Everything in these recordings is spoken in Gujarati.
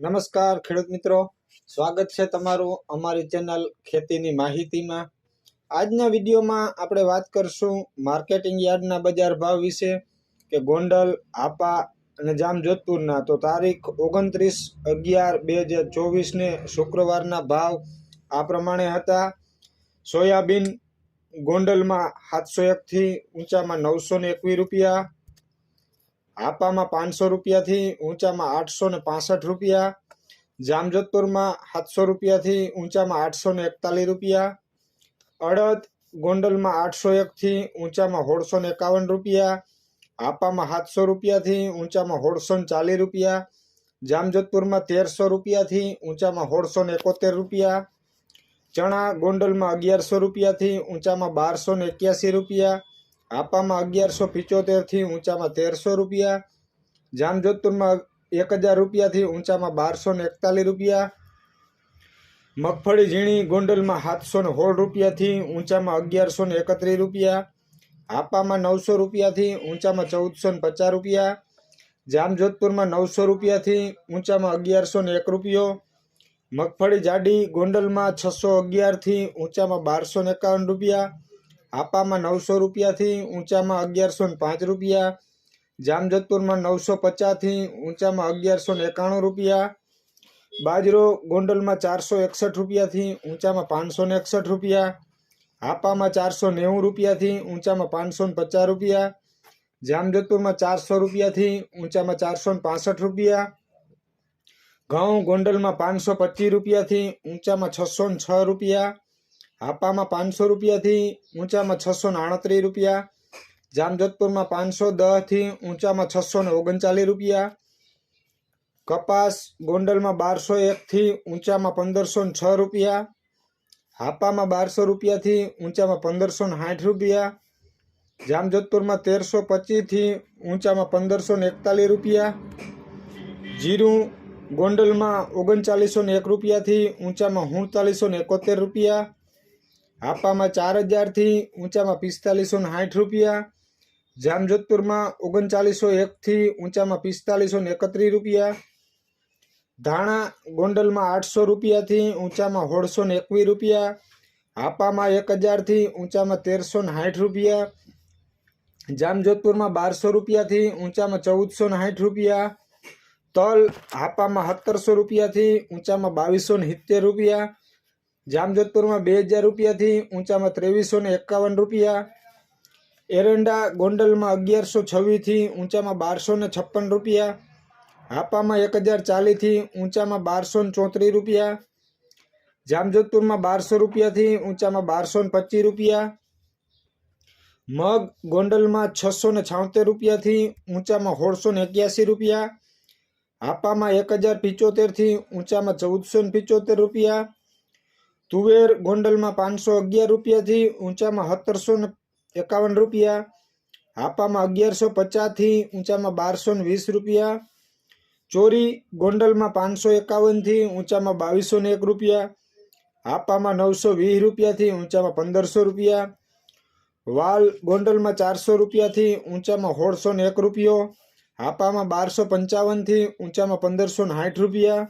નમસ્કાર ખેડૂત મિત્રો, સ્વાગત છે તમારું અમારી ચેનલ ખેતીની માહિતીમાં। આજના વિડીયોમાં આપણે વાત કરશું માર્કેટિંગ યાર્ડના બજાર ભાવ વિશે કે ગોંડલ, હાપા અને જામજોધપુરના। તો તારીખ 29/11/2024 ને શુક્રવારના ભાવ આ પ્રમાણે હતા। સોયાબીન ગોંડલમાં 701 થી ઊંચામાં 921 રૂપિયા, હાપામાં 500 રૂપિયાથી ઊંચામાં 865 રૂપિયા, જામજોધપુરમાં 700 રૂપિયાથી ઊંચામાં 841 રૂપિયા, અડદ ગોંડલમાં 801 થી ઊંચામાં 1651 રૂપિયા, હાપામાં 700 રૂપિયાથી ઊંચામાં 1640 રૂપિયા, જામજોધપુરમાં 1300 રૂપિયાથી ઊંચામાં 1671 રૂપિયા, ચણા ગોંડલમાં 1100 રૂપિયાથી ઊંચામાં 1281 રૂપિયા, હાપામાં 1175 થી ઊંચામાં 1300 રૂપિયા, જામજોધપુરમાં 1000 રૂપિયાથી ઊંચામાં 1241 રૂપિયા, મગફળી ઝીણી ગોંડલમાં 716 રૂપિયાથી ઊંચામાં 1131 રૂપિયા, હાપામાં 900 રૂપિયાથી ઊંચામાં 1450 રૂપિયા, જામજોધપુરમાં 900 રૂપિયાથી ઊંચામાં 1101 રૂપિયો, મગફળી જાડી ગોંડલમાં 611 થી ઊંચામાં 1251 રૂપિયા, હાપામાં 900 રૂપિયાથી ઊંચામાં 1105 રૂપિયા, જામજોધપુરમાં 950 થી ઊંચામાં 1191 રૂપિયા, બાજરો ગોંડલમાં 461 રૂપિયાથી ઊંચામાં 561 રૂપિયા, હાપામાં 490 રૂપિયાથી ઊંચામાં 550 રૂપિયા, જામજોધપુરમાં 400 રૂપિયાથી ઊંચામાં 465 રૂપિયા, ઘઉં ગોંડલમાં 525 રૂપિયાથી ઊંચામાં 606 રૂપિયા, હાપામાં 500 રૂપિયાથી ઊંચામાં 629 રૂપિયા, જામજોધપુરમાં 510 થી ઊંચામાં 639 રૂપિયા, કપાસ ગોંડલમાં 1201 થી ઊંચામાં 1506 રૂપિયા, હાપામાં 1200 રૂપિયાથી ઊંચામાં 1560 રૂપિયા, જામજોધપુરમાં 1325 થી ઊંચામાં 1541 રૂપિયા, જીરું ગોંડલમાં 3901 રૂપિયાથી ઊંચામાં 4771 રૂપિયા, હાપામાં 4000 થી ઊંચામાં 4560 રૂપિયા, જામજોધપુરમાં 3901 થી ઊંચામાં 4531 રૂપિયા, ધાણા ગોંડલમાં 800 રૂપિયાથી ઊંચામાં 1621 રૂપિયા, હાપામાં 1000 થી ઊંચામાં 1360 રૂપિયા, જામજોધપુરમાં 1200 રૂપિયાથી ઊંચામાં 1460 રૂપિયા, તલ હાપામાં 1700 રૂપિયાથી ઊંચામાં 2270 રૂપિયા, જામજોધપુરમાં 2000 રૂપિયાથી ઊંચામાં 2351 રૂપિયા, એરંડા ગોંડલમાં 1126 થી ઊંચામાં 1256 રૂપિયા, હાપામાં 1040 થી ઊંચામાં 1234 રૂપિયા, જામજોધપુરમાં 1200 રૂપિયાથી ઊંચામાં 1225 રૂપિયા, મગ ગોંડલમાં 676 રૂપિયાથી ઊંચામાં 1681 રૂપિયા, હાપામાં 1075 થી ઊંચામાં 1475 રૂપિયા, તુવેર ગોંડલમાં 511 રૂપિયાથી ઊંચામાં 1751 રૂપિયા, હાપામાં 1150 થી ઊંચામાં 1220 રૂપિયા, ચોરી ગોંડલમાં 551 થી ઊંચામાં 2201 રૂપિયા, હાપામાં 920 રૂપિયાથી ઊંચામાં 1500 રૂપિયા, વાલ ગોંડલમાં 400 રૂપિયાથી ઊંચામાં 1601 રૂપિયો, હાપામાં 1255 થી ઊંચામાં 1560 રૂપિયા,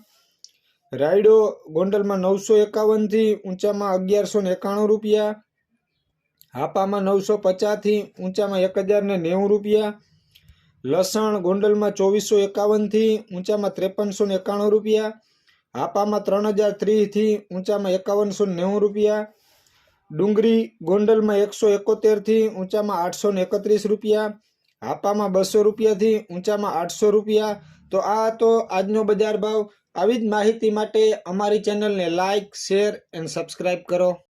રાયડો ગોંડલમાં 951 થી ઊંચામાં 1191 રૂપિયા, હાપામાં 950 થી ઊંચામાં 1090 રૂપિયા, લસણ ગોંડલમાં 2451 થી ઊંચામાં 5391 રૂપિયા, હાપામાં 3030 થી ઊંચામાં 5190 રૂપિયા, ડુંગળી ગોંડલમાં 171 થી ઊંચામાં 831 રૂપિયા, હાપામાં 200 રૂપિયાથી ઊંચામાં 800 રૂપિયા। તો આ તો આજનો બજાર ભાવ। આવી જ માહિતી માટે અમારી ચેનલને લાઇક, શેર એન્ડ સબસ્ક્રાઈબ કરો।